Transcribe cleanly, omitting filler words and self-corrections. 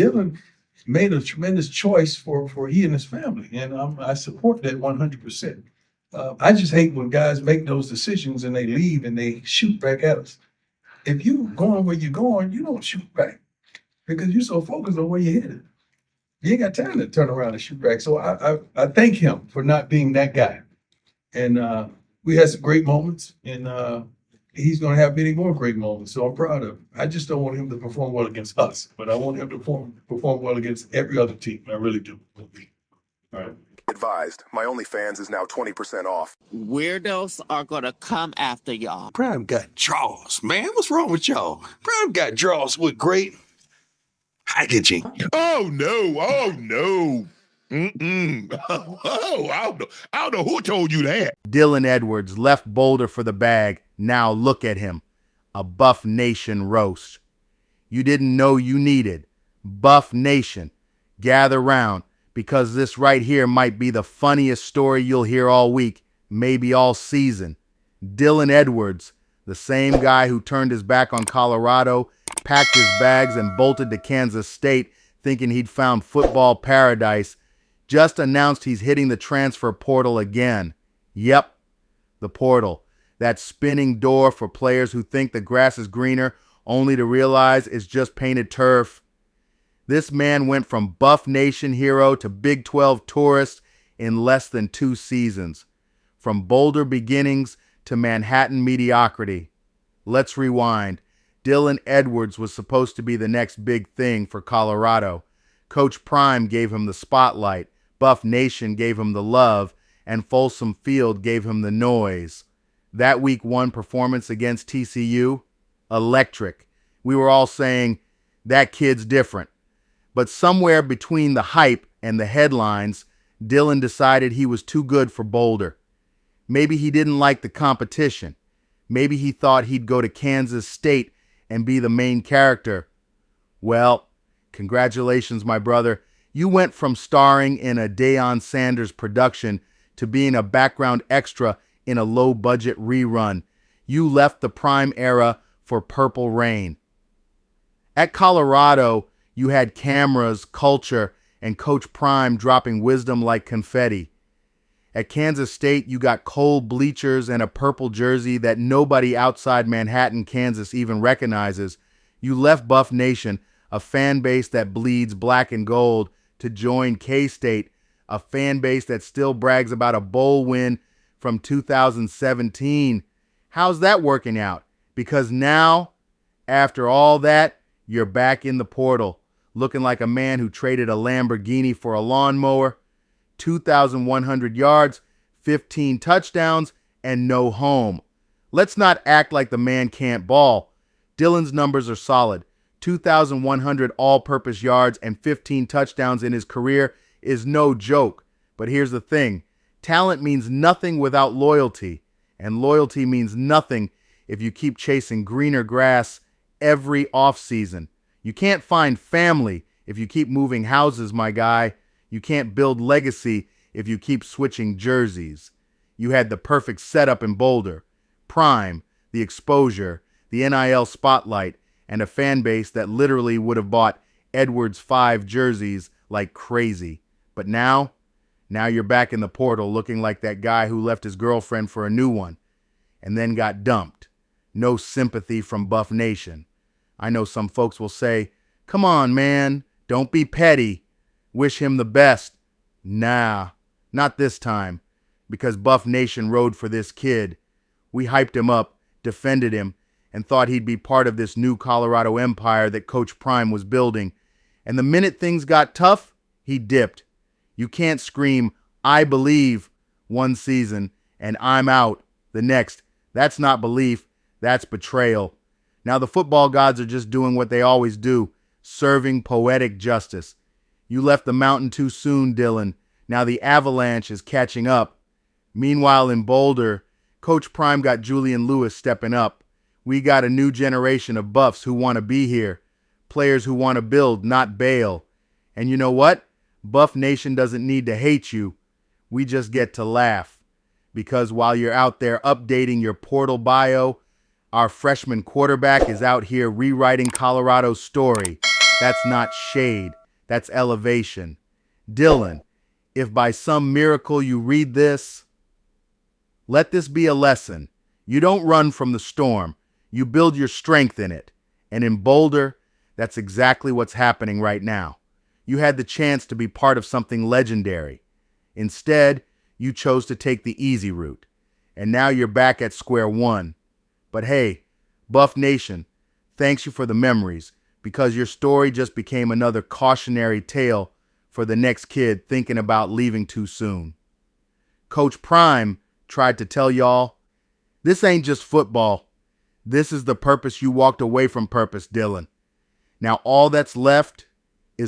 Dylan made a tremendous choice for he and his family, and I support that 100%. I just hate when guys make those decisions and they leave and they shoot back at us. If you going where you're going, you don't shoot back because you're so focused on where you're headed. You ain't got time to turn around and shoot back. So I thank him for not being that guy. And we had some great moments, and he's going to have many more great moments. So I'm proud of him. I just don't want him to perform well against us, but I want him to perform well against every other team. I really do. All right. Advised, my OnlyFans is now 20% off. Weirdos are gonna come after y'all. Prime got draws, man. What's wrong with y'all? Prime got draws with great packaging. Oh no. I don't know who told you that. Dylan Edwards left Boulder for the bag. Now look at him. A Buff Nation roast. You didn't know you needed. Buff Nation. Gather round, because this right here might be the funniest story you'll hear all week, maybe all season. Dylan Edwards, the same guy who turned his back on Colorado, packed his bags and bolted to Kansas State thinking he'd found football paradise, just announced he's hitting the transfer portal again. Yep, the portal. That spinning door for players who think the grass is greener only to realize it's just painted turf. This man went from Buff Nation hero to Big 12 tourist in less than 2 seasons. From Boulder beginnings to Manhattan mediocrity. Let's rewind. Dylan Edwards was supposed to be the next big thing for Colorado. Coach Prime gave him the spotlight. Buff Nation gave him the love, and Folsom Field gave him the noise. That week 1 performance against TCU, electric. We were all saying, that kid's different. But somewhere between the hype and the headlines, Dylan decided he was too good for Boulder. Maybe he didn't like the competition. Maybe he thought he'd go to Kansas State and be the main character. Well, congratulations, my brother. You went from starring in a Deion Sanders production to being a background extra in a low-budget rerun. You left the Prime era for Purple Rain. At Colorado, you had cameras, culture, and Coach Prime dropping wisdom like confetti. At Kansas State, you got cold bleachers and a purple jersey that nobody outside Manhattan, Kansas even recognizes. You left Buff Nation, a fan base that bleeds black and gold, to join K-State, a fan base that still brags about a bowl win from 2017. How's that working out? Because now, after all that, you're back in the portal, looking like a man who traded a Lamborghini for a lawnmower. 2,100 yards, 15 touchdowns, and no home. Let's not act like the man can't ball. Dylan's numbers are solid. 2,100 all-purpose yards and 15 touchdowns in his career is no joke. But here's the thing. Talent means nothing without loyalty. And loyalty means nothing if you keep chasing greener grass every offseason. You can't find family if you keep moving houses, my guy. You can't build legacy if you keep switching jerseys. You had the perfect setup in Boulder. Prime, the exposure, the NIL spotlight, and a fan base that literally would have bought Edwards 5 jerseys like crazy. But now you're back in the portal looking like that guy who left his girlfriend for a new one and then got dumped. No sympathy from Buff Nation. I know some folks will say, come on, man, don't be petty. Wish him the best. Nah, not this time, because Buff Nation rode for this kid. We hyped him up, defended him, and thought he'd be part of this new Colorado empire that Coach Prime was building. And the minute things got tough, he dipped. You can't scream, I believe, one season, and I'm out the next. That's not belief, that's betrayal. Now the football gods are just doing what they always do, serving poetic justice. You left the mountain too soon, Dylan. Now the avalanche is catching up. Meanwhile in Boulder, Coach Prime got Julian Lewis stepping up. We got a new generation of Buffs who want to be here. Players who want to build, not bail. And you know what? Buff Nation doesn't need to hate you. We just get to laugh. Because while you're out there updating your portal bio, our freshman quarterback is out here rewriting Colorado's story. That's not shade, that's elevation. Dylan, if by some miracle you read this, let this be a lesson. You don't run from the storm, you build your strength in it. And in Boulder, that's exactly what's happening right now. You had the chance to be part of something legendary. Instead, you chose to take the easy route. And now you're back at square one. But hey, Buff Nation, thanks you for the memories, because your story just became another cautionary tale for the next kid thinking about leaving too soon. Coach Prime tried to tell y'all, this ain't just football. This is the purpose you walked away from purpose, Dylan. Now all that's left